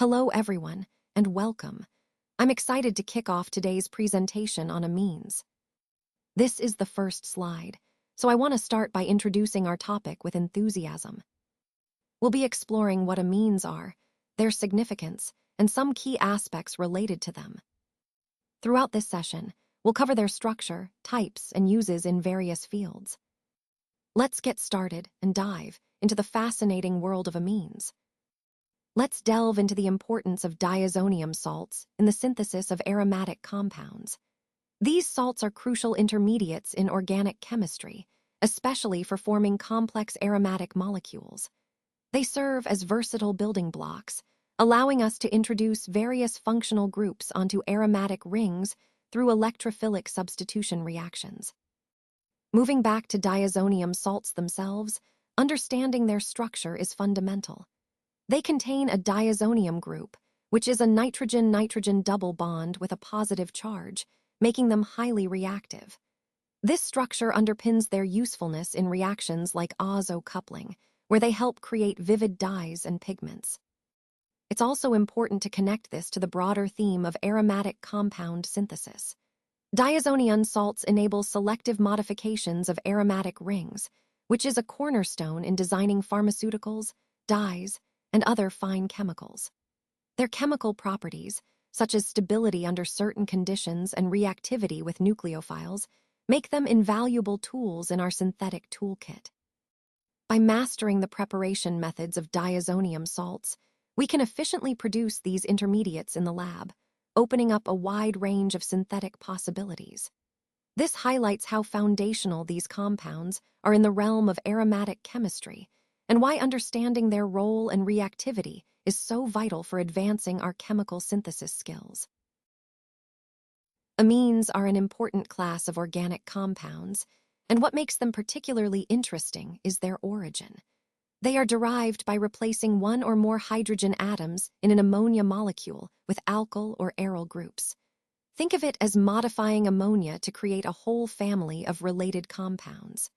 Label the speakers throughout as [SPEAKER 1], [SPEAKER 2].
[SPEAKER 1] Hello everyone, and welcome. I'm excited to kick off today's presentation on amines. This is the first slide, so I want to start by introducing our topic with enthusiasm. We'll be exploring what amines are, their significance, and some key aspects related to them. Throughout this session, we'll cover their structure, types, and uses in various fields. Let's get started and dive into the fascinating world of amines. Let's delve into the importance of diazonium salts in the synthesis of aromatic compounds. These salts are crucial intermediates in organic chemistry, especially for forming complex aromatic molecules. They serve as versatile building blocks, allowing us to introduce various functional groups onto aromatic rings through electrophilic substitution reactions. Moving back to diazonium salts themselves, understanding their structure is fundamental. They contain a diazonium group, which is a nitrogen-nitrogen double bond with a positive charge, making them highly reactive. This structure underpins their usefulness in reactions like azo coupling, where they help create vivid dyes and pigments. It's also important to connect this to the broader theme of aromatic compound synthesis. Diazonium salts enable selective modifications of aromatic rings, which is a cornerstone in designing pharmaceuticals, dyes, and other fine chemicals. Their chemical properties, such as stability under certain conditions and reactivity with nucleophiles, make them invaluable tools in our synthetic toolkit. By mastering the preparation methods of diazonium salts, we can efficiently produce these intermediates in the lab, opening up a wide range of synthetic possibilities. This highlights how foundational these compounds are in the realm of aromatic chemistry, and why understanding their role and reactivity is so vital for advancing our chemical synthesis skills. Amines are an important class of organic compounds, and what makes them particularly interesting is their origin. They are derived by replacing one or more hydrogen atoms in an ammonia molecule with alkyl or aryl groups. Think of it as modifying ammonia to create a whole family of related compounds.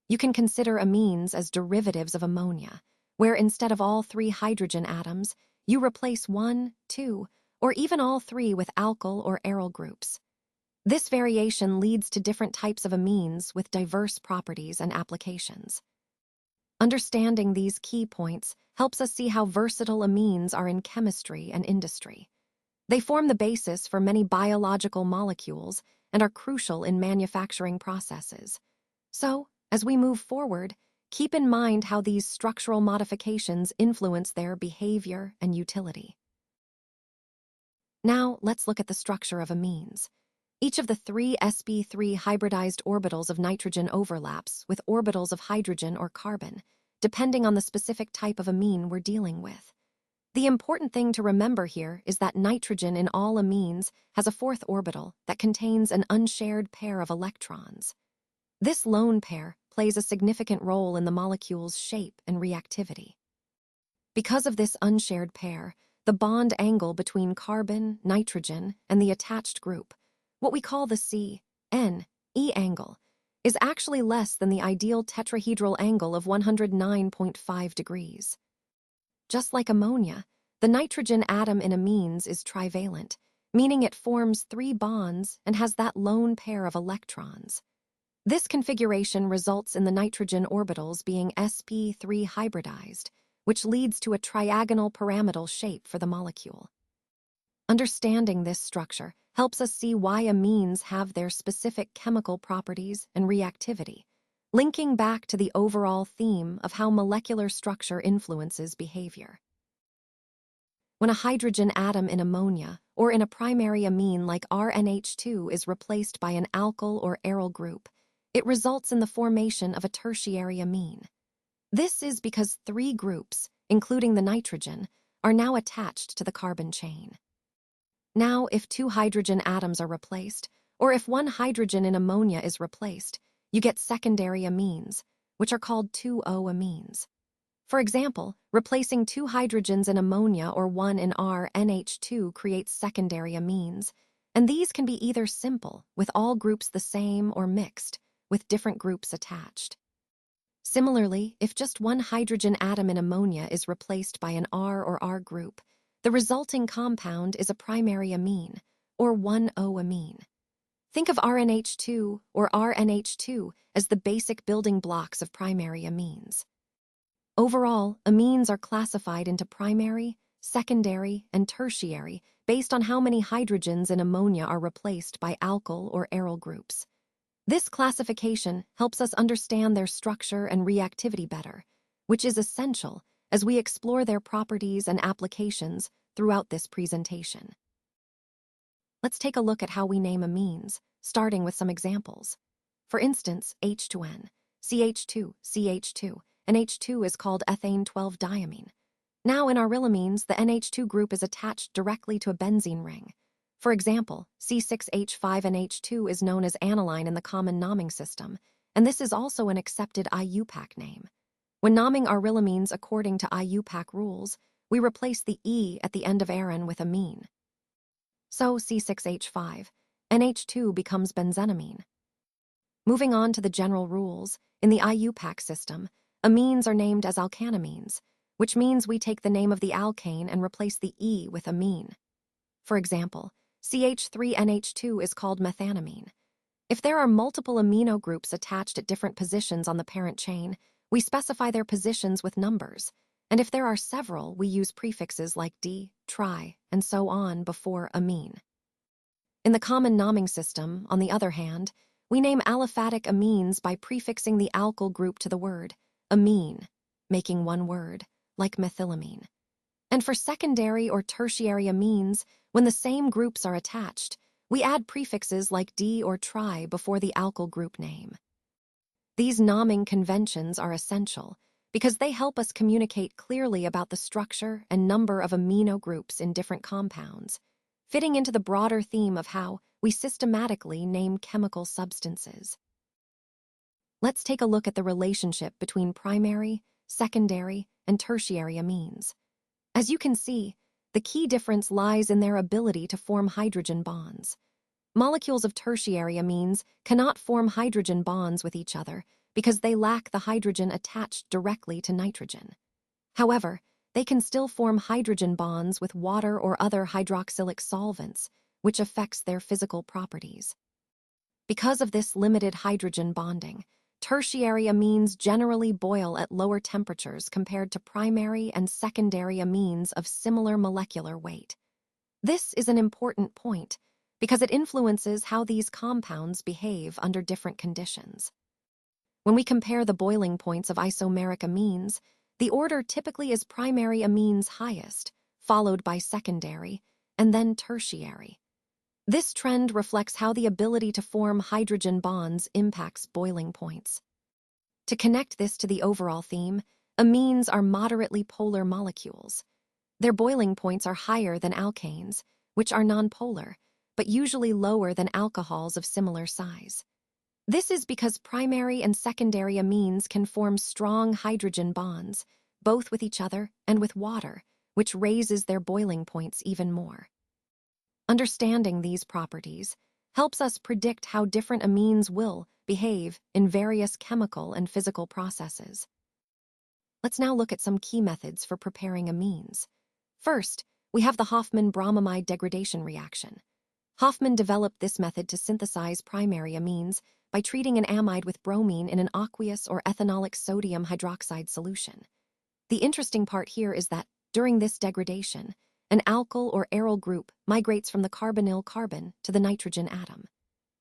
[SPEAKER 1] You can consider amines as derivatives of ammonia, where instead of all three hydrogen atoms, you replace one, two, or even all three with alkyl or aryl groups. This variation leads to different types of amines with diverse properties and applications. Understanding these key points helps us see how versatile amines are in chemistry and industry. They form the basis for many biological molecules and are crucial in manufacturing processes. So, as we move forward, keep in mind how these structural modifications influence their behavior and utility. Now, let's look at the structure of amines. Each of the three sp3 hybridized orbitals of nitrogen overlaps with orbitals of hydrogen or carbon, depending on the specific type of amine we're dealing with. The important thing to remember here is that nitrogen in all amines has a fourth orbital that contains an unshared pair of electrons. This lone pair plays a significant role in the molecule's shape and reactivity. Because of this unshared pair, the bond angle between carbon, nitrogen, and the attached group, what we call the C-N-E angle, is actually less than the ideal tetrahedral angle of 109.5 degrees. Just like ammonia, the nitrogen atom in amines is trivalent, meaning it forms three bonds and has that lone pair of electrons. This configuration results in the nitrogen orbitals being sp3 hybridized, which leads to a triagonal pyramidal shape for the molecule. Understanding this structure helps us see why amines have their specific chemical properties and reactivity, linking back to the overall theme of how molecular structure influences behavior. When a hydrogen atom in ammonia or in a primary amine like RNH2 is replaced by an alkyl or aryl group, it results in the formation of a tertiary amine. This is because three groups, including the nitrogen, are now attached to the carbon chain. Now, if two hydrogen atoms are replaced, or if one hydrogen in ammonia is replaced, you get secondary amines, which are called 2O amines. For example, replacing two hydrogens in ammonia or one in RNH2 creates secondary amines, and these can be either simple, with all groups the same, or mixed, with different groups attached. Similarly, if just one hydrogen atom in ammonia is replaced by an R or R group, the resulting compound is a primary amine, or 1,O-amine. Think of RNH2 or RNH2 as the basic building blocks of primary amines. Overall, amines are classified into primary, secondary, and tertiary based on how many hydrogens in ammonia are replaced by alkyl or aryl groups. This classification helps us understand their structure and reactivity better, which is essential as we explore their properties and applications throughout this presentation. Let's take a look at how we name amines, starting with some examples. For instance, H2N, CH2, CH2, and H2 is called ethane 12-diamine. Now in arylamines, the NH2 group is attached directly to a benzene ring. For example, C6H5NH2 is known as aniline in the common naming system, and this is also an accepted IUPAC name. When naming arylamines according to IUPAC rules, we replace the E at the end of aron with amine. So C6H5, NH2 becomes benzenamine. Moving on to the general rules, in the IUPAC system, amines are named as alkanamines, which means we take the name of the alkane and replace the E with amine. For example, CH3NH2 is called methanamine. If there are multiple amino groups attached at different positions on the parent chain, we specify their positions with numbers, and if there are several, we use prefixes like di, tri, and so on before amine. In the common naming system, on the other hand, we name aliphatic amines by prefixing the alkyl group to the word, amine, making one word, like methylamine. And for secondary or tertiary amines, when the same groups are attached, we add prefixes like di or tri before the alkyl group name. These naming conventions are essential because they help us communicate clearly about the structure and number of amino groups in different compounds, fitting into the broader theme of how we systematically name chemical substances. Let's take a look at the relationship between primary, secondary, and tertiary amines. As you can see, the key difference lies in their ability to form hydrogen bonds. Molecules of tertiary amines cannot form hydrogen bonds with each other because they lack the hydrogen attached directly to nitrogen. However, they can still form hydrogen bonds with water or other hydroxylic solvents, which affects their physical properties. Because of this limited hydrogen bonding, tertiary amines generally boil at lower temperatures compared to primary and secondary amines of similar molecular weight. This is an important point because it influences how these compounds behave under different conditions. When we compare the boiling points of isomeric amines, the order typically is primary amines highest, followed by secondary, and then tertiary. This trend reflects how the ability to form hydrogen bonds impacts boiling points. To connect this to the overall theme, amines are moderately polar molecules. Their boiling points are higher than alkanes, which are nonpolar, but usually lower than alcohols of similar size. This is because primary and secondary amines can form strong hydrogen bonds, both with each other and with water, which raises their boiling points even more. Understanding these properties helps us predict how different amines will behave in various chemical and physical processes. Let's now look at some key methods for preparing amines. First, we have the Hofmann-bromamide degradation reaction. Hofmann developed this method to synthesize primary amines by treating an amide with bromine in an aqueous or ethanolic sodium hydroxide solution. The interesting part here is that, during this degradation, an alkyl or aryl group migrates from the carbonyl carbon to the nitrogen atom.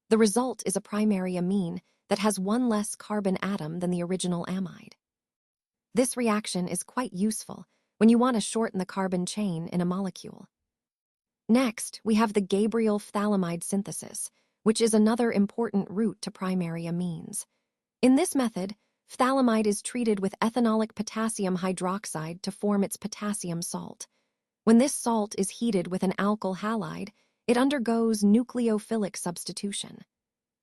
[SPEAKER 1] The result is a primary amine that has one less carbon atom than the original amide. This reaction is quite useful when you want to shorten the carbon chain in a molecule. Next, we have the Gabriel phthalimide synthesis, which is another important route to primary amines. In this method, phthalimide is treated with ethanolic potassium hydroxide to form its potassium salt. When this salt is heated with an alkyl halide, it undergoes nucleophilic substitution.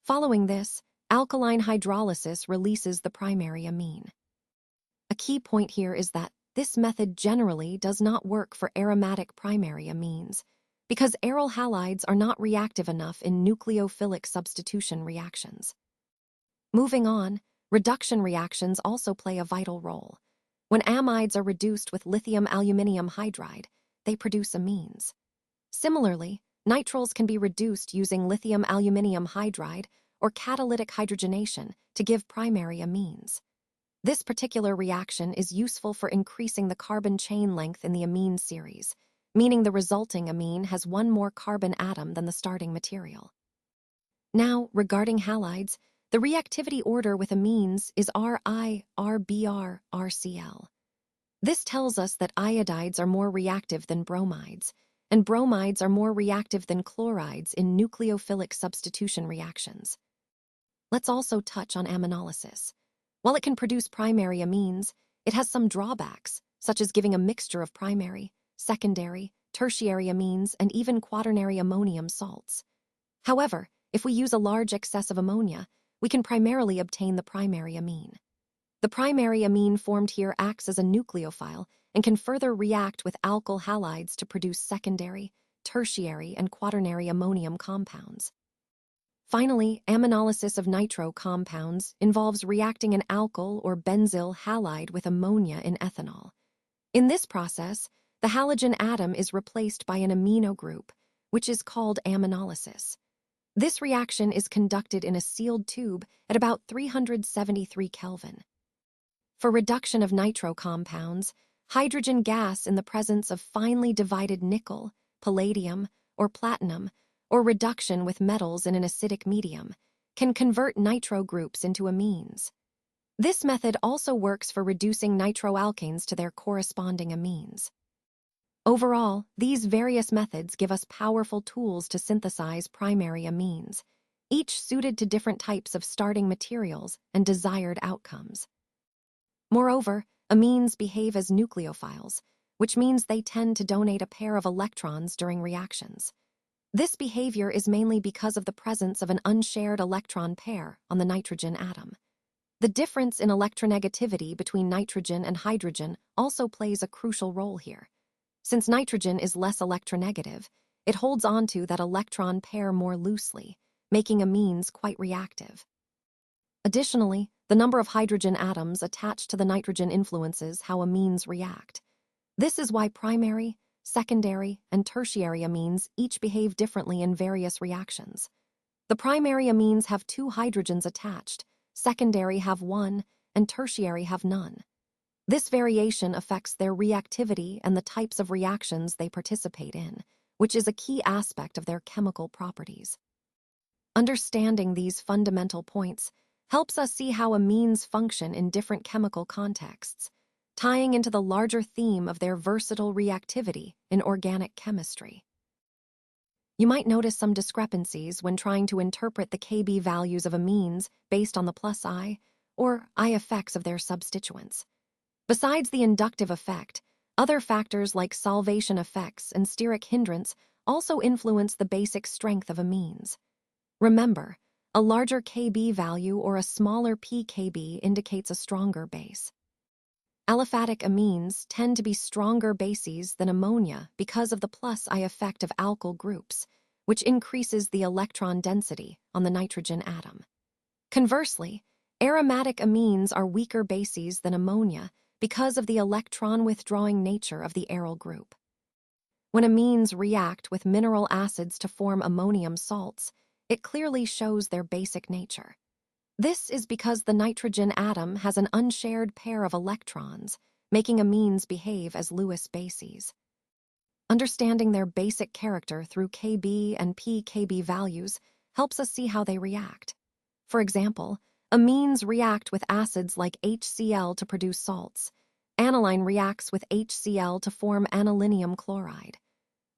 [SPEAKER 1] Following this, alkaline hydrolysis releases the primary amine. A key point here is that this method generally does not work for aromatic primary amines, because aryl halides are not reactive enough in nucleophilic substitution reactions. Moving on, reduction reactions also play a vital role. When amides are reduced with lithium aluminium hydride, they produce amines. Similarly, nitriles can be reduced using lithium aluminium hydride or catalytic hydrogenation to give primary amines. This particular reaction is useful for increasing the carbon chain length in the amine series, meaning the resulting amine has one more carbon atom than the starting material. Now, regarding halides, the reactivity order with amines is Ri, Rbr, Rcl. This tells us that iodides are more reactive than bromides, and bromides are more reactive than chlorides in nucleophilic substitution reactions. Let's also touch on aminolysis. While it can produce primary amines, it has some drawbacks, such as giving a mixture of primary, secondary, tertiary amines, and even quaternary ammonium salts. However, if we use a large excess of ammonia, we can primarily obtain the primary amine. The primary amine formed here acts as a nucleophile and can further react with alkyl halides to produce secondary, tertiary, and quaternary ammonium compounds. Finally, aminolysis of nitro compounds involves reacting an alkyl or benzyl halide with ammonia in ethanol. In this process, the halogen atom is replaced by an amino group, which is called aminolysis. This reaction is conducted in a sealed tube at about 373 Kelvin. For reduction of nitro compounds, hydrogen gas in the presence of finely divided nickel, palladium, or platinum, or reduction with metals in an acidic medium, can convert nitro groups into amines. This method also works for reducing nitroalkanes to their corresponding amines. Overall, these various methods give us powerful tools to synthesize primary amines, each suited to different types of starting materials and desired outcomes. Moreover, amines behave as nucleophiles, which means they tend to donate a pair of electrons during reactions. This behavior is mainly because of the presence of an unshared electron pair on the nitrogen atom. The difference in electronegativity between nitrogen and hydrogen also plays a crucial role here. Since nitrogen is less electronegative, it holds onto that electron pair more loosely, making amines quite reactive. Additionally, the number of hydrogen atoms attached to the nitrogen influences how amines react. This is why primary, secondary, and tertiary amines each behave differently in various reactions. The primary amines have 2 hydrogens attached, secondary have 1, and tertiary have none. This variation affects their reactivity and the types of reactions they participate in, which is a key aspect of their chemical properties. Understanding these fundamental points helps us see how amines function in different chemical contexts, tying into the larger theme of their versatile reactivity in organic chemistry. You might notice some discrepancies when trying to interpret the Kb values of amines based on the plus I or I effects of their substituents. Besides the inductive effect, other factors like solvation effects and steric hindrance also influence the basic strength of amines. Remember, a larger Kb value or a smaller pKb indicates a stronger base. Aliphatic amines tend to be stronger bases than ammonia because of the plus I effect of alkyl groups, which increases the electron density on the nitrogen atom. Conversely, aromatic amines are weaker bases than ammonia because of the electron-withdrawing nature of the aryl group. When amines react with mineral acids to form ammonium salts, it clearly shows their basic nature. This is because the nitrogen atom has an unshared pair of electrons, making amines behave as Lewis bases. Understanding their basic character through Kb and pKb values helps us see how they react. For example, amines react with acids like HCl to produce salts. Aniline reacts with HCl to form anilinium chloride.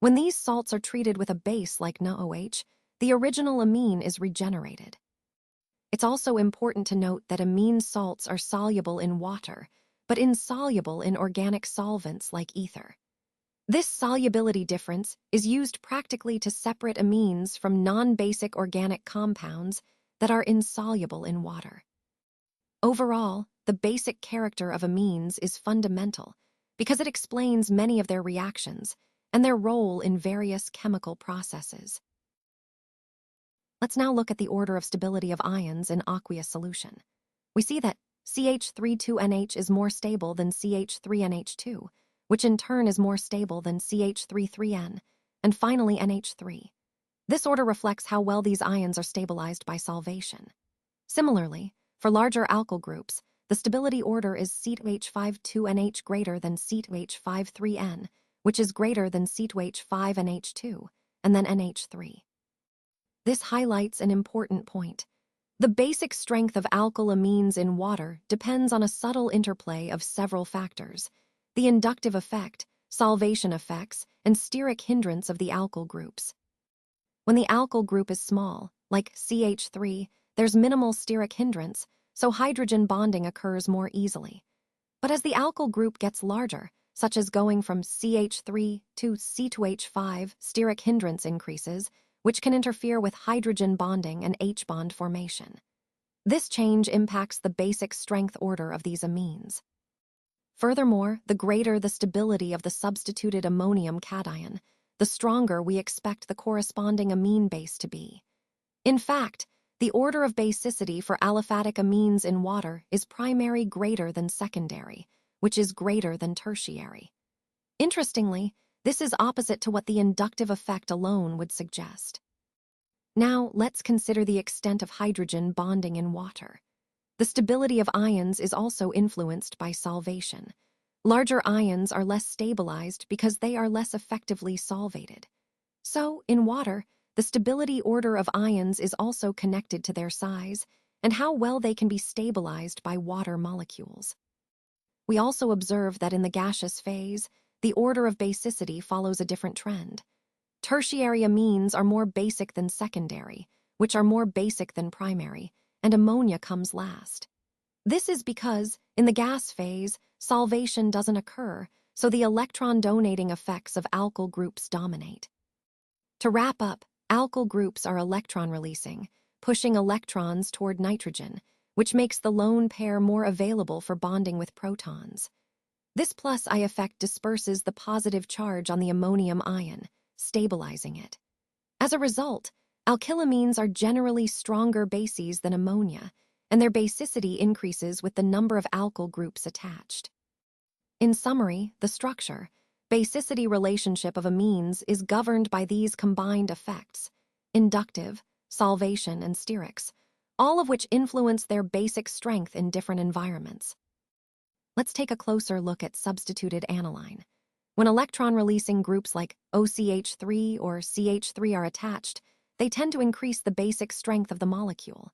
[SPEAKER 1] When these salts are treated with a base like NaOH, the original amine is regenerated. It's also important to note that amine salts are soluble in water, but insoluble in organic solvents like ether. This solubility difference is used practically to separate amines from non-basic organic compounds that are insoluble in water. Overall, the basic character of amines is fundamental because it explains many of their reactions and their role in various chemical processes. Let's now look at the order of stability of ions in aqueous solution. We see that CH32NH is more stable than CH3NH2, which in turn is more stable than CH33N, and finally NH3. This order reflects how well these ions are stabilized by solvation. Similarly, for larger alkyl groups, the stability order is C2H52NH greater than C2H53N, which is greater than C2H5NH2, and then NH3. This highlights an important point. The basic strength of alkyl amines in water depends on a subtle interplay of several factors: the inductive effect, solvation effects, and steric hindrance of the alkyl groups. When the alkyl group is small, like CH3, there's minimal steric hindrance, so hydrogen bonding occurs more easily. But as the alkyl group gets larger, such as going from CH3 to C2H5, steric hindrance increases, which can interfere with hydrogen bonding and H-bond formation. This change impacts the basic strength order of these amines. Furthermore, the greater the stability of the substituted ammonium cation, the stronger we expect the corresponding amine base to be. In fact, the order of basicity for aliphatic amines in water is primary greater than secondary, which is greater than tertiary. Interestingly, this is opposite to what the inductive effect alone would suggest. Now, let's consider the extent of hydrogen bonding in water. The stability of ions is also influenced by solvation. Larger ions are less stabilized because they are less effectively solvated. So, in water, the stability order of ions is also connected to their size and how well they can be stabilized by water molecules. We also observe that in the gaseous phase, the order of basicity follows a different trend. Tertiary amines are more basic than secondary, which are more basic than primary, and ammonia comes last. This is because, in the gas phase, solvation doesn't occur, so the electron-donating effects of alkyl groups dominate. To wrap up, alkyl groups are electron-releasing, pushing electrons toward nitrogen, which makes the lone pair more available for bonding with protons. This plus-I effect disperses the positive charge on the ammonium ion, stabilizing it. As a result, alkylamines are generally stronger bases than ammonia, and their basicity increases with the number of alkyl groups attached. In summary, the structure, basicity relationship of amines is governed by these combined effects: inductive, solvation, and sterics, all of which influence their basic strength in different environments. Let's take a closer look at substituted aniline. When electron-releasing groups like OCH3 or CH3 are attached, they tend to increase the basic strength of the molecule.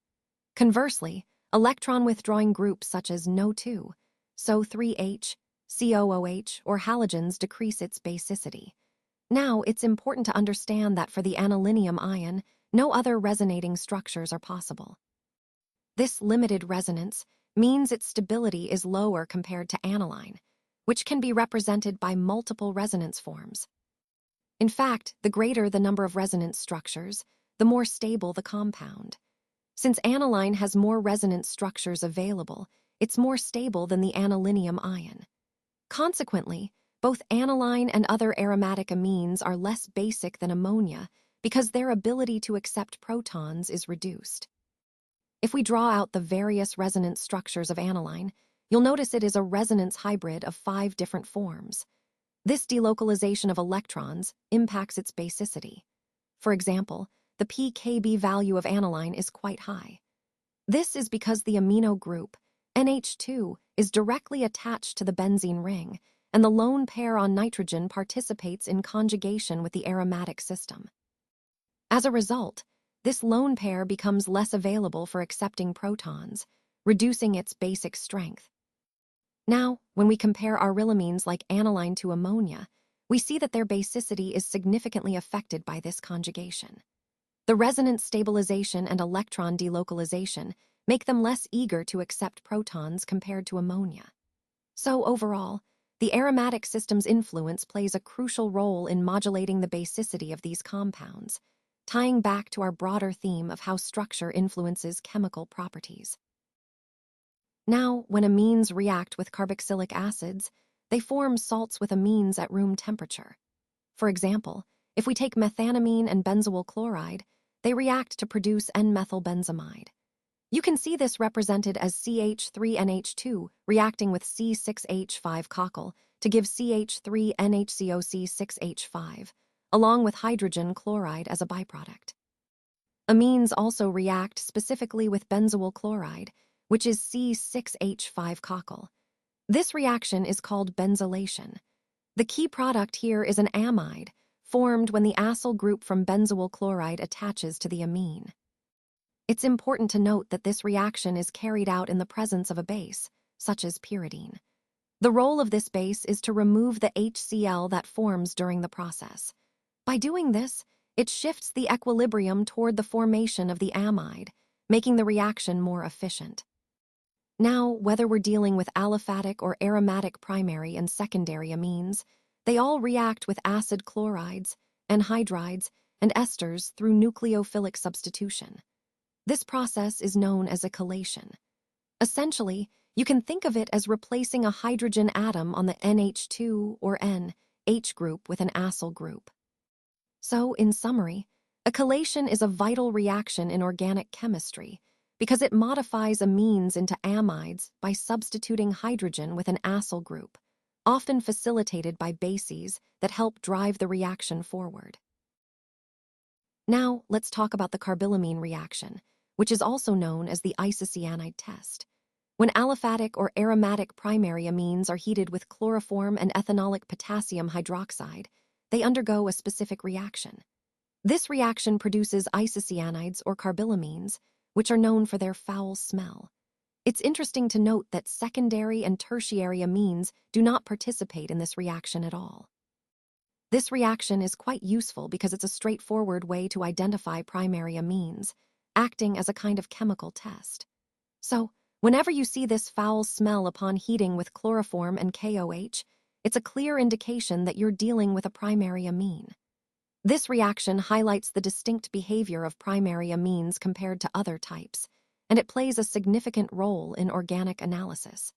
[SPEAKER 1] Conversely, electron-withdrawing groups such as NO2, SO3H, COOH, or halogens decrease its basicity. Now, it's important to understand that for the anilinium ion, no other resonating structures are possible. This limited resonance means its stability is lower compared to aniline, which can be represented by multiple resonance forms. In fact, the greater the number of resonance structures, the more stable the compound. Since aniline has more resonance structures available, it's more stable than the anilinium ion. Consequently, both aniline and other aromatic amines are less basic than ammonia because their ability to accept protons is reduced. If we draw out the various resonance structures of aniline, you'll notice it is a resonance hybrid of 5 different forms. This delocalization of electrons impacts its basicity. For example, the pKb value of aniline is quite high. This is because the amino group, NH2, is directly attached to the benzene ring, and the lone pair on nitrogen participates in conjugation with the aromatic system. As a result, this lone pair becomes less available for accepting protons, reducing its basic strength. Now, when we compare arylamines like aniline to ammonia, we see that their basicity is significantly affected by this conjugation. The resonance stabilization and electron delocalization make them less eager to accept protons compared to ammonia. So overall, the aromatic system's influence plays a crucial role in modulating the basicity of these compounds, tying back to our broader theme of how structure influences chemical properties. Now, when amines react with carboxylic acids, they form salts with amines at room temperature. For example, if we take methanamine and benzoyl chloride, they react to produce N-methylbenzamide. You can see this represented as CH3NH2 reacting with C6H5 cockle to give CH3NHCOC6H5, along with hydrogen chloride as a byproduct. Amines also react specifically with benzoyl chloride, which is C6H5 cocyl. This reaction is called benzylation. The key product here is an amide, formed when the acyl group from benzoyl chloride attaches to the amine. It's important to note that this reaction is carried out in the presence of a base, such as pyridine. The role of this base is to remove the HCl that forms during the process. By doing this, it shifts the equilibrium toward the formation of the amide, making the reaction more efficient. Now, whether we're dealing with aliphatic or aromatic primary and secondary amines, they all react with acid chlorides, anhydrides, and esters through nucleophilic substitution. This process is known as acylation. Essentially, you can think of it as replacing a hydrogen atom on the NH2 or N, H group with an acyl group. So, in summary, acylation is a vital reaction in organic chemistry because it modifies amines into amides by substituting hydrogen with an acyl group, often facilitated by bases that help drive the reaction forward. Now, let's talk about the carbylamine reaction, which is also known as the isocyanide test. When aliphatic or aromatic primary amines are heated with chloroform and ethanolic potassium hydroxide, they undergo a specific reaction. This reaction produces isocyanides or carbylamines, which are known for their foul smell. It's interesting to note that secondary and tertiary amines do not participate in this reaction at all. This reaction is quite useful because it's a straightforward way to identify primary amines, acting as a kind of chemical test. So, whenever you see this foul smell upon heating with chloroform and KOH, it's a clear indication that you're dealing with a primary amine. This reaction highlights the distinct behavior of primary amines compared to other types, and it plays a significant role in organic analysis.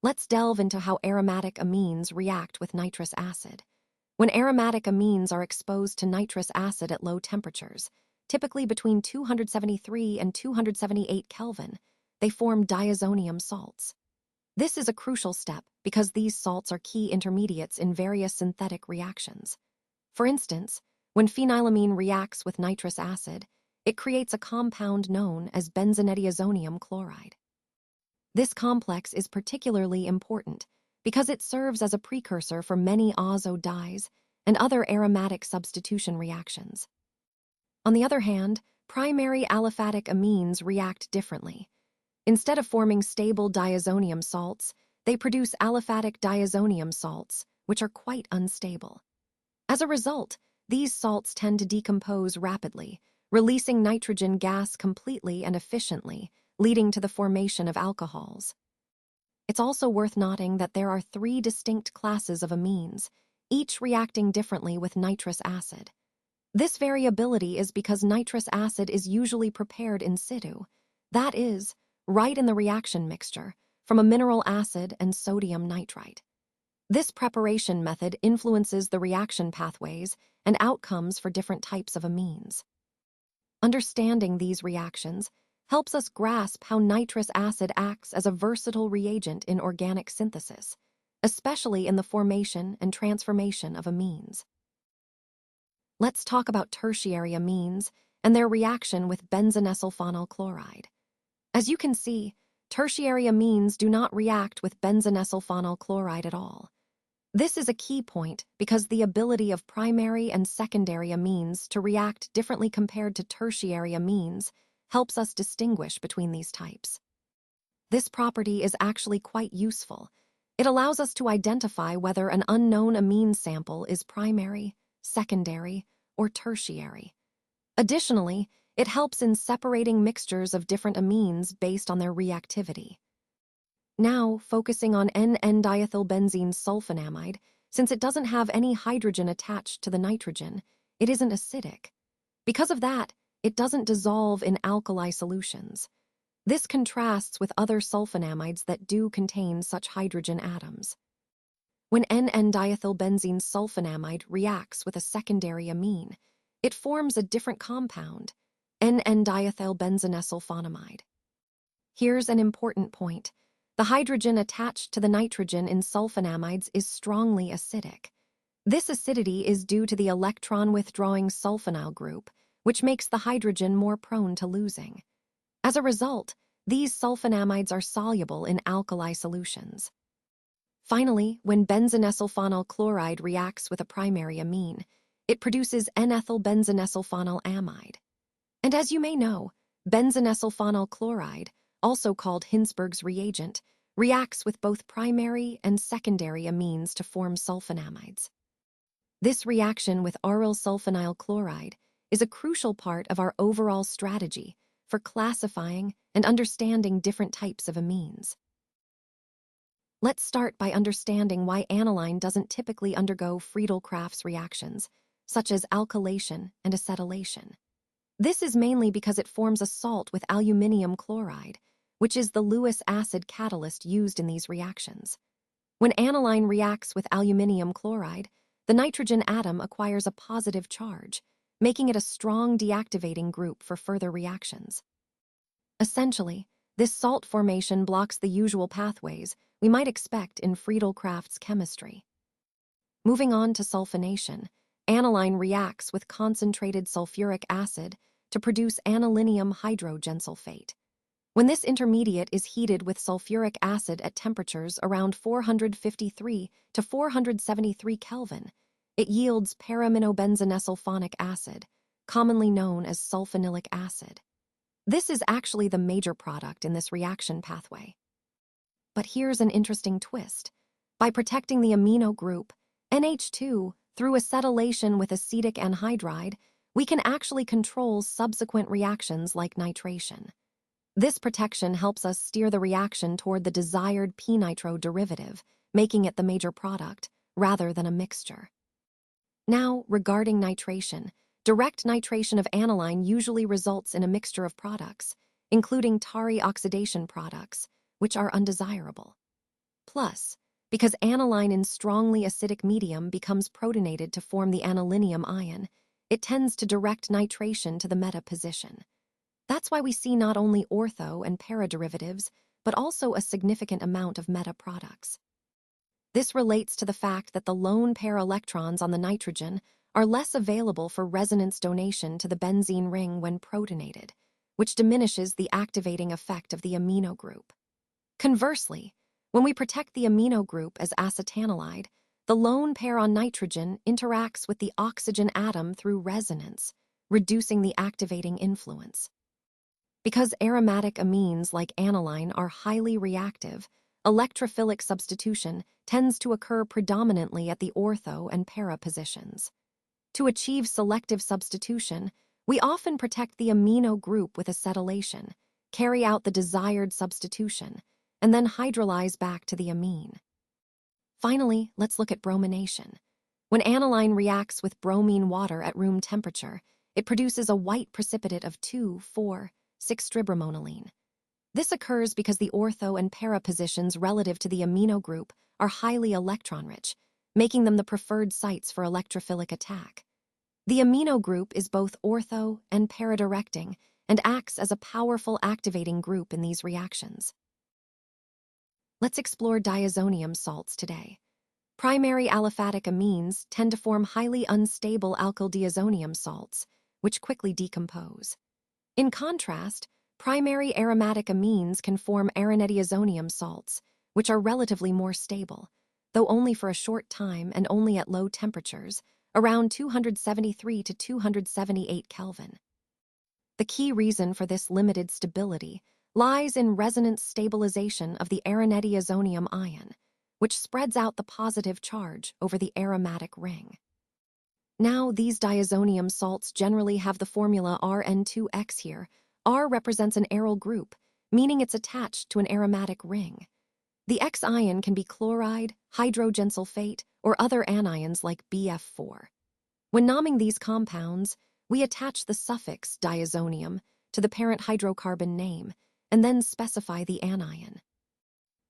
[SPEAKER 1] Let's delve into how aromatic amines react with nitrous acid. When aromatic amines are exposed to nitrous acid at low temperatures, typically between 273 and 278 Kelvin, they form diazonium salts. This is a crucial step because these salts are key intermediates in various synthetic reactions. For instance, when phenylamine reacts with nitrous acid, it creates a compound known as benzonediazonium chloride. This complex is particularly important because it serves as a precursor for many azo dyes and other aromatic substitution reactions. On the other hand, primary aliphatic amines react differently. Instead of forming stable diazonium salts, they produce aliphatic diazonium salts, which are quite unstable. As a result, these salts tend to decompose rapidly, releasing nitrogen gas completely and efficiently, leading to the formation of alcohols. It's also worth noting that there are 3 distinct classes of amines, each reacting differently with nitrous acid. This variability is because nitrous acid is usually prepared in situ, that is, right in the reaction mixture, from a mineral acid and sodium nitrite. This preparation method influences the reaction pathways and outcomes for different types of amines. Understanding these reactions helps us grasp how nitrous acid acts as a versatile reagent in organic synthesis, especially in the formation and transformation of amines. Let's talk about tertiary amines and their reaction with benzonesylphenyl chloride. As you can see, tertiary amines do not react with benzonesylphenyl chloride at all. This is a key point because the ability of primary and secondary amines to react differently compared to tertiary amines helps us distinguish between these types. This property is actually quite useful. It allows us to identify whether an unknown amine sample is primary, secondary, or tertiary. Additionally, it helps in separating mixtures of different amines based on their reactivity. Now, focusing on N,N-diethylbenzene sulfonamide, since it doesn't have any hydrogen attached to the nitrogen, it isn't acidic. Because of that, it doesn't dissolve in alkali solutions. This contrasts with other sulfonamides that do contain such hydrogen atoms. When N,N-diethylbenzene sulfonamide reacts with a secondary amine, it forms a different compound, N,N-diethylbenzonesylphenamide. Here's an important point. The hydrogen attached to the nitrogen in sulfonamides is strongly acidic. This acidity is due to the electron-withdrawing sulfonyl group, which makes the hydrogen more prone to losing. As a result, these sulfonamides are soluble in alkali solutions. Finally, when benzonesylphenyl chloride reacts with a primary amine, it produces N-ethylbenzonesylphenyl amide. And as you may know, benzonesylphenyl chloride, also called Hinsberg's reagent, reacts with both primary and secondary amines to form sulfonamides. This reaction with aryl sulfonyl chloride is a crucial part of our overall strategy for classifying and understanding different types of amines. Let's start by understanding why aniline doesn't typically undergo Friedel-Crafts reactions, such as alkylation and acetylation. This is mainly because it forms a salt with aluminium chloride, which is the Lewis acid catalyst used in these reactions. When aniline reacts with aluminium chloride, the nitrogen atom acquires a positive charge, making it a strong deactivating group for further reactions. Essentially, this salt formation blocks the usual pathways we might expect in Friedel-Crafts chemistry. Moving on to sulfonation, aniline reacts with concentrated sulfuric acid to produce anilinium hydrogensulfate. When this intermediate is heated with sulfuric acid at temperatures around 453 to 473 Kelvin, it yields para-aminobenzonesylphonic acid, commonly known as sulfonylic acid. This is actually the major product in this reaction pathway. But here's an interesting twist. By protecting the amino group, NH2, through acetylation with acetic anhydride, we can actually control subsequent reactions like nitration. This protection helps us steer the reaction toward the desired p-nitro derivative, making it the major product, rather than a mixture. Now, regarding nitration, direct nitration of aniline usually results in a mixture of products, including Tari oxidation products, which are undesirable. Plus, because aniline in strongly acidic medium becomes protonated to form the anilinium ion, it tends to direct nitration to the meta position. That's why we see not only ortho and para derivatives, but also a significant amount of meta products. This relates to the fact that the lone pair electrons on the nitrogen are less available for resonance donation to the benzene ring when protonated, which diminishes the activating effect of the amino group. Conversely, when we protect the amino group as acetanilide, the lone pair on nitrogen interacts with the oxygen atom through resonance, reducing the activating influence. Because aromatic amines like aniline are highly reactive, electrophilic substitution tends to occur predominantly at the ortho and para positions. To achieve selective substitution, we often protect the amino group with acetylation, carry out the desired substitution, and then hydrolyze back to the amine. Finally, let's look at bromination. When aniline reacts with bromine water at room temperature, it produces a white precipitate of 2,4,6-tribromonoline. This occurs because the ortho and para positions relative to the amino group are highly electron-rich, making them the preferred sites for electrophilic attack. The amino group is both ortho and para-directing and acts as a powerful activating group in these reactions. Let's explore diazonium salts today. Primary aliphatic amines tend to form highly unstable alkyl diazonium salts, which quickly decompose. In contrast, primary aromatic amines can form aronediazonium salts, which are relatively more stable, though only for a short time and only at low temperatures, around 273 to 278 Kelvin. The key reason for this limited stability lies in resonance stabilization of the aronediazonium ion, which spreads out the positive charge over the aromatic ring. Now, these diazonium salts generally have the formula Rn2X here. R represents an aryl group, meaning it's attached to an aromatic ring. The X ion can be chloride, hydrogen sulfate, or other anions like BF4. When naming these compounds, we attach the suffix diazonium to the parent hydrocarbon name and then specify the anion.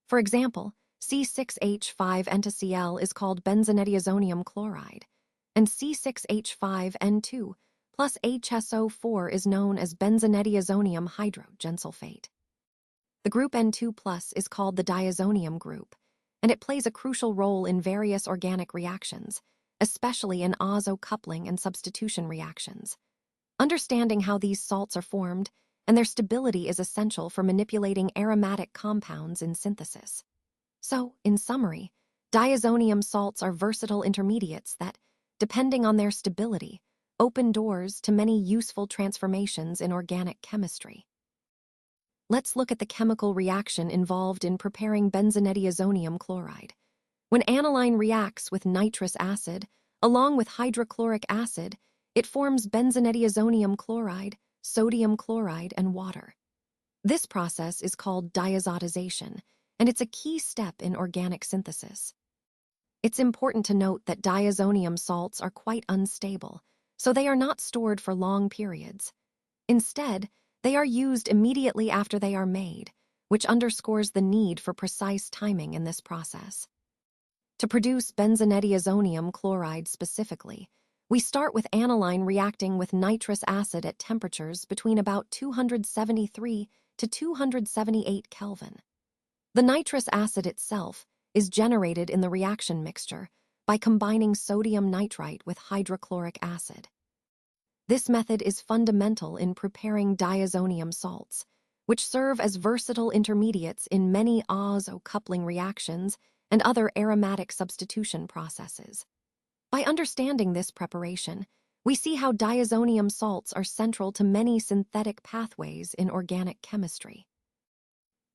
[SPEAKER 1] For example, C6H5-NaCl is called benzonediazonium chloride, and C6H5N2 plus HSO4 is known as benzonediazonium hydrogen sulfate. The group N2+ is called the diazonium group, and it plays a crucial role in various organic reactions, especially in azo coupling and substitution reactions. Understanding how these salts are formed and their stability is essential for manipulating aromatic compounds in synthesis. So, in summary, diazonium salts are versatile intermediates that, depending on their stability, open doors to many useful transformations in organic chemistry. Let's look at the chemical reaction involved in preparing benzonediazonium chloride. When aniline reacts with nitrous acid, along with hydrochloric acid, it forms benzonediazonium chloride, sodium chloride, and water. This process is called diazotization, and it's a key step in organic synthesis. It's important to note that diazonium salts are quite unstable, so they are not stored for long periods. Instead, they are used immediately after they are made, which underscores the need for precise timing in this process. To produce benzonediazonium chloride specifically, we start with aniline reacting with nitrous acid at temperatures between about 273 to 278 Kelvin. The nitrous acid itself is generated in the reaction mixture by combining sodium nitrite with hydrochloric acid. This method is fundamental in preparing diazonium salts, which serve as versatile intermediates in many azo coupling reactions and other aromatic substitution processes. By understanding this preparation, we see how diazonium salts are central to many synthetic pathways in organic chemistry.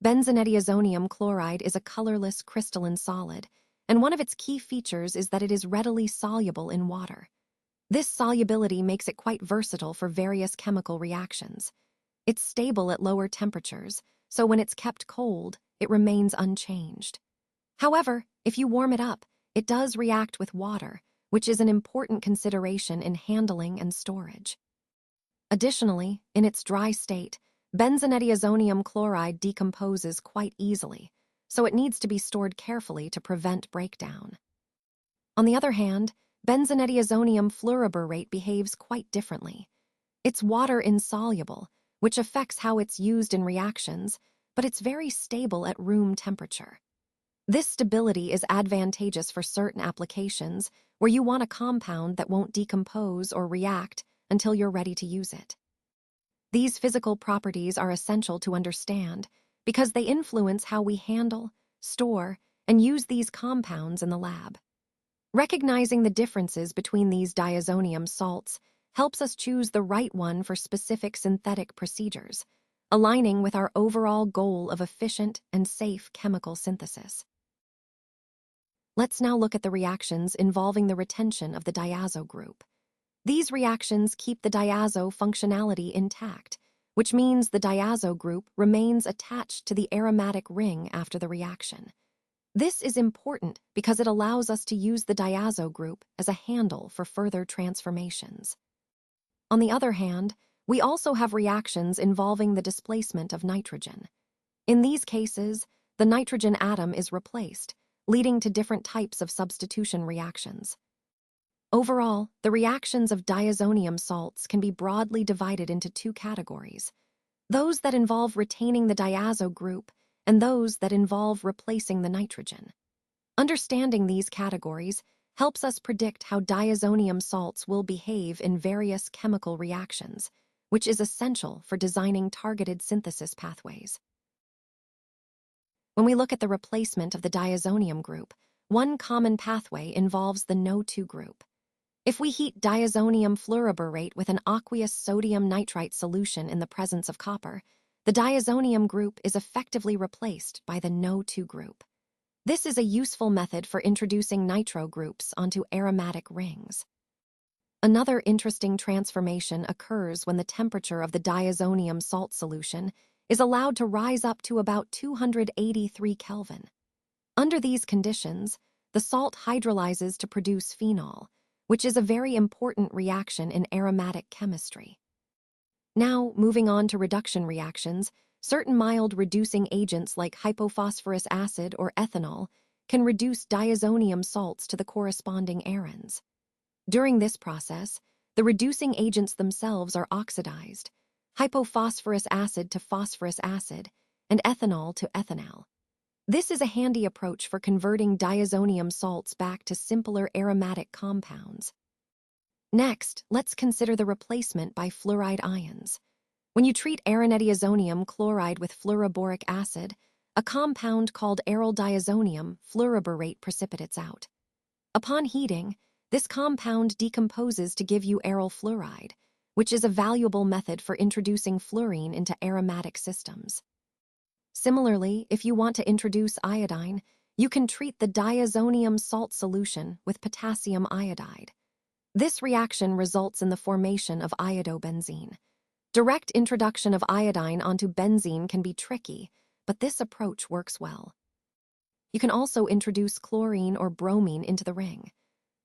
[SPEAKER 1] Benzonediazonium chloride is a colorless crystalline solid, and one of its key features is that it is readily soluble in water. This solubility makes it quite versatile for various chemical reactions. It's stable at lower temperatures, so when it's kept cold, it remains unchanged. However, if you warm it up, it does react with water, which is an important consideration in handling and storage. Additionally, in its dry state, benzonediazonium chloride decomposes quite easily, so it needs to be stored carefully to prevent breakdown. On the other hand, benzonediazonium fluoroborate behaves quite differently. It's water insoluble, which affects how it's used in reactions, but it's very stable at room temperature. This stability is advantageous for certain applications where you want a compound that won't decompose or react until you're ready to use it. These physical properties are essential to understand because they influence how we handle, store, and use these compounds in the lab. Recognizing the differences between these diazonium salts helps us choose the right one for specific synthetic procedures, aligning with our overall goal of efficient and safe chemical synthesis. Let's now look at the reactions involving the retention of the diazo group. These reactions keep the diazo functionality intact, which means the diazo group remains attached to the aromatic ring after the reaction. This is important because it allows us to use the diazo group as a handle for further transformations. On the other hand, we also have reactions involving the displacement of nitrogen. In these cases, the nitrogen atom is replaced, leading to different types of substitution reactions. Overall, the reactions of diazonium salts can be broadly divided into two categories: those that involve retaining the diazo group and those that involve replacing the nitrogen. Understanding these categories helps us predict how diazonium salts will behave in various chemical reactions, which is essential for designing targeted synthesis pathways. When we look at the replacement of the diazonium group, one common pathway involves the NO2 group. If we heat diazonium fluoroborate with an aqueous sodium nitrite solution in the presence of copper, the diazonium group is effectively replaced by the NO2 group. This is a useful method for introducing nitro groups onto aromatic rings. Another interesting transformation occurs when the temperature of the diazonium salt solution is allowed to rise up to about 283 Kelvin. Under these conditions, the salt hydrolyzes to produce phenol, which is a very important reaction in aromatic chemistry. Now, moving on to reduction reactions, certain mild reducing agents like hypophosphorus acid or ethanol can reduce diazonium salts to the corresponding aroms. During this process, the reducing agents themselves are oxidized, hypophosphorus acid to phosphorus acid, and ethanol to ethanal. This is a handy approach for converting diazonium salts back to simpler aromatic compounds. Next, let's consider the replacement by fluoride ions. When you treat aronediazonium chloride with fluoroboric acid, a compound called aryl diazonium fluoroborate precipitates out. Upon heating, this compound decomposes to give you aryl fluoride, which is a valuable method for introducing fluorine into aromatic systems. Similarly, if you want to introduce iodine, you can treat the diazonium salt solution with potassium iodide. This reaction results in the formation of iodobenzene. Direct introduction of iodine onto benzene can be tricky, but this approach works well. You can also introduce chlorine or bromine into the ring.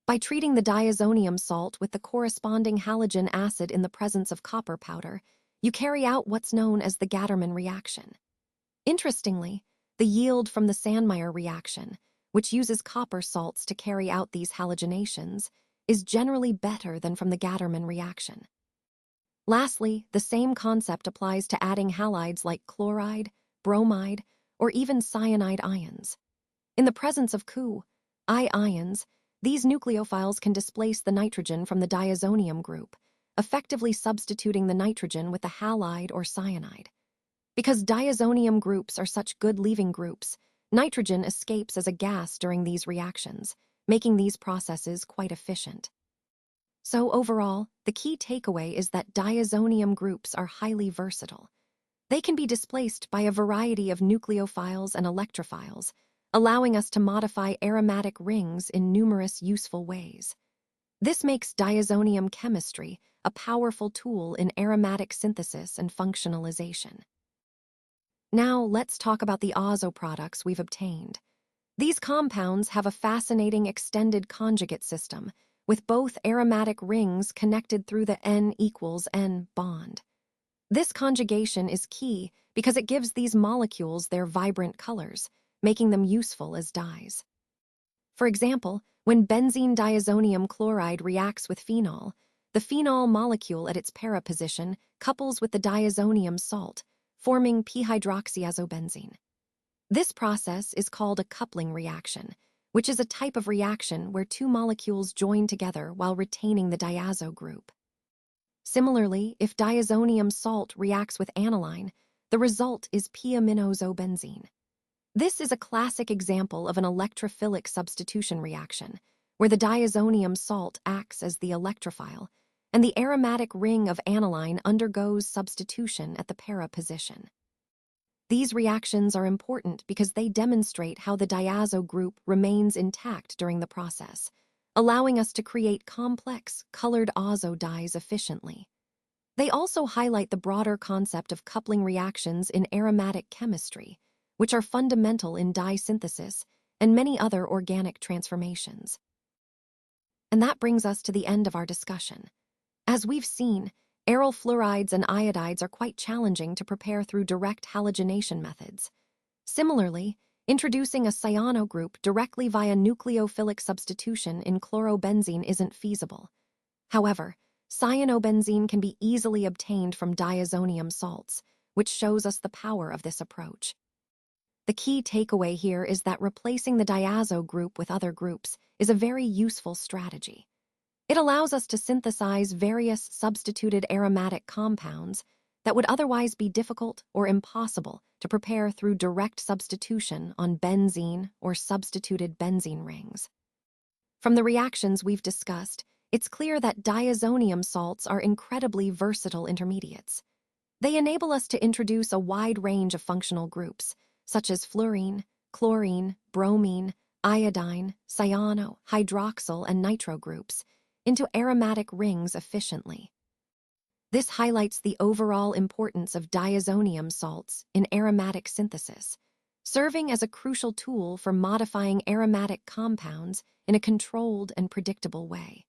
[SPEAKER 1] By treating the diazonium salt with the corresponding halogen acid in the presence of copper powder, you carry out what's known as the Gattermann reaction. Interestingly, the yield from the Sandmeyer reaction, which uses copper salts to carry out these halogenations, is generally better than from the Gattermann reaction. Lastly, the same concept applies to adding halides like chloride, bromide, or even cyanide ions. In the presence of Cu-I ions, these nucleophiles can displace the nitrogen from the diazonium group, effectively substituting the nitrogen with the halide or cyanide. Because diazonium groups are such good leaving groups, nitrogen escapes as a gas during these reactions, making these processes quite efficient. So overall, the key takeaway is that diazonium groups are highly versatile. They can be displaced by a variety of nucleophiles and electrophiles, allowing us to modify aromatic rings in numerous useful ways. This makes diazonium chemistry a powerful tool in aromatic synthesis and functionalization. Now let's talk about the azo products we've obtained. These compounds have a fascinating extended conjugate system, with both aromatic rings connected through the N=N bond. This conjugation is key because it gives these molecules their vibrant colors, making them useful as dyes. For example, when benzene diazonium chloride reacts with phenol, the phenol molecule at its para position couples with the diazonium salt, forming p-hydroxyazobenzene. This process is called a coupling reaction, which is a type of reaction where two molecules join together while retaining the diazo group. Similarly, if diazonium salt reacts with aniline, the result is p-aminozobenzene. This is a classic example of an electrophilic substitution reaction, where the diazonium salt acts as the electrophile, and the aromatic ring of aniline undergoes substitution at the para position. These reactions are important because they demonstrate how the diazo group remains intact during the process, allowing us to create complex, colored azo dyes efficiently. They also highlight the broader concept of coupling reactions in aromatic chemistry, which are fundamental in dye synthesis and many other organic transformations. And that brings us to the end of our discussion. As we've seen, aryl fluorides and iodides are quite challenging to prepare through direct halogenation methods. Similarly, introducing a cyano group directly via nucleophilic substitution in chlorobenzene isn't feasible. However, cyanobenzene can be easily obtained from diazonium salts, which shows us the power of this approach. The key takeaway here is that replacing the diazo group with other groups is a very useful strategy. It allows us to synthesize various substituted aromatic compounds that would otherwise be difficult or impossible to prepare through direct substitution on benzene or substituted benzene rings. From the reactions we've discussed, it's clear that diazonium salts are incredibly versatile intermediates. They enable us to introduce a wide range of functional groups, such as fluorine, chlorine, bromine, iodine, cyano, hydroxyl, and nitro groups, into aromatic rings efficiently. This highlights the overall importance of diazonium salts in aromatic synthesis, serving as a crucial tool for modifying aromatic compounds in a controlled and predictable way.